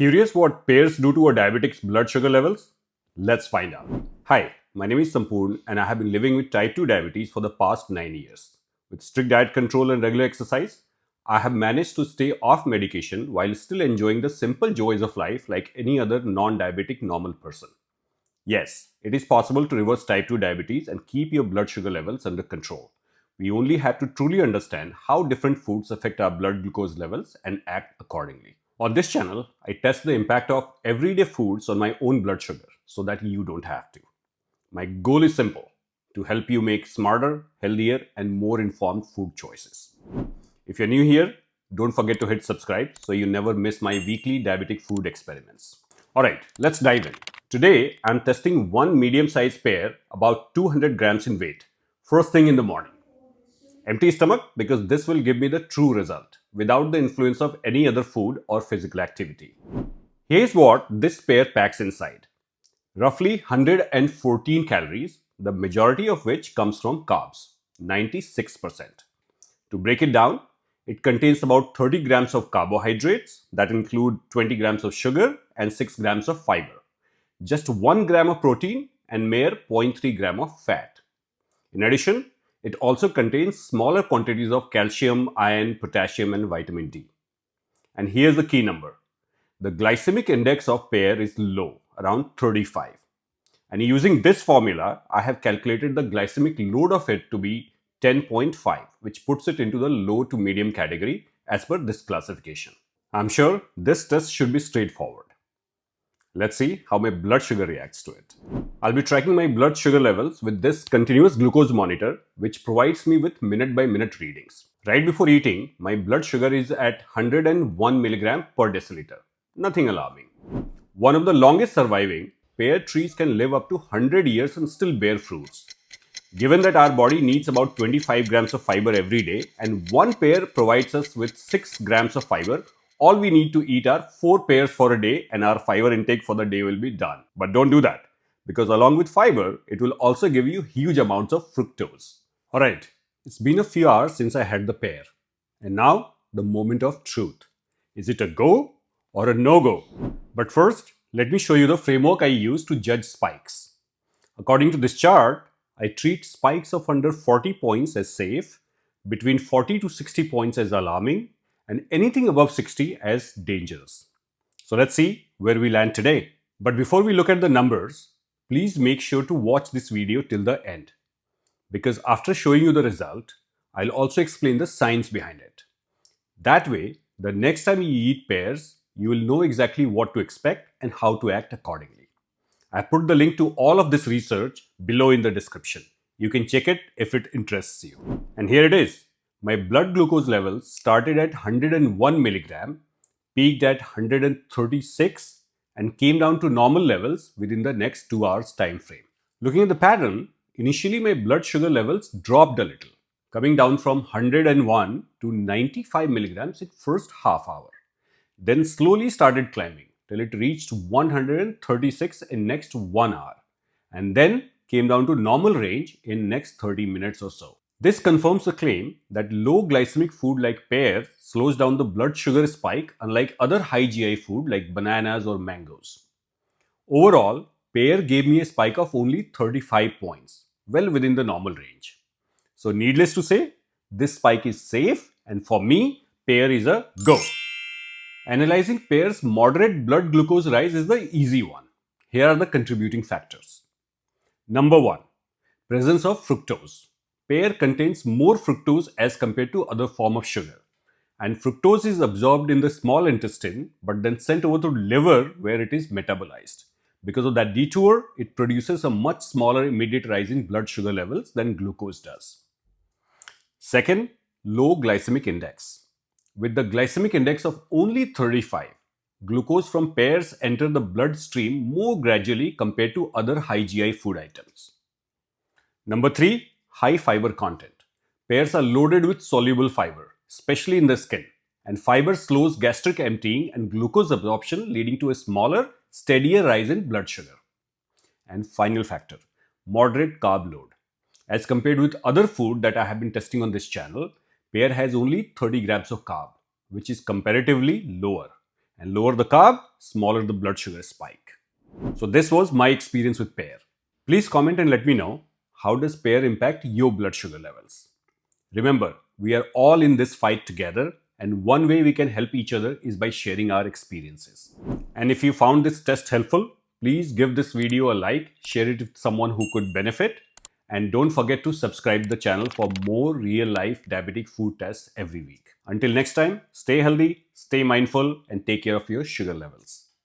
Curious what pears do to a diabetic's blood sugar levels? Let's find out. Hi, my name is Sampoorn and I have been living with type 2 diabetes for the past 9 years. With strict diet control and regular exercise, I have managed to stay off medication while still enjoying the simple joys of life like any other non-diabetic normal person. Yes, it is possible to reverse type 2 diabetes and keep your blood sugar levels under control. We only have to truly understand how different foods affect our blood glucose levels and act accordingly. On this channel, I test the impact of everyday foods on my own blood sugar so that you don't have to. My goal is simple: to help you make smarter, healthier, and more informed food choices. If you're new here, don't forget to hit subscribe so you never miss my weekly diabetic food experiments. Alright, let's dive in. Today, I'm testing one medium-sized pear, about 200 grams in weight, first thing in the morning. Empty stomach, because this will give me the true result without the influence of any other food or physical activity. Here's what this pear packs inside. Roughly 114 calories, the majority of which comes from carbs, 96%. To break it down, it contains about 30 grams of carbohydrates that include 20 grams of sugar and 6 grams of fiber, just 1 gram of protein and mere 0.3 gram of fat. In addition, it also contains smaller quantities of calcium, iron, potassium, and vitamin D. And here's the key number. The glycemic index of pear is low, around 35. And using this formula, I have calculated the glycemic load of it to be 10.5, which puts it into the low to medium category as per this classification. I'm sure this test should be straightforward. Let's see how my blood sugar reacts to it. I'll be tracking my blood sugar levels with this continuous glucose monitor, which provides me with minute-by-minute readings. Right before eating, my blood sugar is at 101 milligram per deciliter. Nothing alarming. One of the longest surviving, pear trees can live up to 100 years and still bear fruits. Given that our body needs about 25 grams of fiber every day and one pear provides us with 6 grams of fiber, all we need to eat are 4 pears for a day and our fiber intake for the day will be done. But don't do that, because along with fiber, it will also give you huge amounts of fructose. Alright, it's been a few hours since I had the pear. And now, the moment of truth. Is it a go or a no-go? But first, let me show you the framework I use to judge spikes. According to this chart, I treat spikes of under 40 points as safe, between 40 to 60 points as alarming, and anything above 60 as dangerous. So let's see where we land today. But before we look at the numbers, please make sure to watch this video till the end. Because after showing you the result, I'll also explain the science behind it. That way, the next time you eat pears, you will know exactly what to expect and how to act accordingly. I put the link to all of this research below in the description. You can check it if it interests you. And here it is. My blood glucose levels started at 101 milligram, peaked at 136, and came down to normal levels within the next 2 hours time frame. Looking at the pattern, initially my blood sugar levels dropped a little, coming down from 101 to 95 milligrams in first half hour. Then slowly started climbing till it reached 136 in next 1 hour, and then came down to normal range in next 30 minutes or so. This confirms the claim that low glycemic food like pear slows down the blood sugar spike, unlike other high GI food like bananas or mangoes. Overall, pear gave me a spike of only 35 points, well within the normal range. So needless to say, this spike is safe, and for me, pear is a go. Analyzing pear's moderate blood glucose rise is the easy one. Here are the contributing factors. Number 1. Presence of fructose. Pear contains more fructose as compared to other form of sugar. And fructose is absorbed in the small intestine but then sent over to liver where it is metabolized. Because of that detour, it produces a much smaller immediate rise in blood sugar levels than glucose does. Second, low glycemic index. With the glycemic index of only 35, glucose from pears enter the bloodstream more gradually compared to other high GI food items. Number 3, high fiber content. Pears are loaded with soluble fiber, especially in the skin, and fiber slows gastric emptying and glucose absorption, leading to a smaller, steadier rise in blood sugar. And final factor, moderate carb load. As compared with other food that I have been testing on this channel, pear has only 30 grams of carb, which is comparatively lower. and lower the carb, smaller the blood sugar spike. So this was my experience with Pear. Please comment and let me know, how does Pear impact your blood sugar levels? Remember, we are all in this fight together, and one way we can help each other is by sharing our experiences. And if you found this test helpful, please give this video a like, share it with someone who could benefit, and don't forget to subscribe the channel for more real-life diabetic food tests every week. Until next time, stay healthy, stay mindful, and take care of your sugar levels.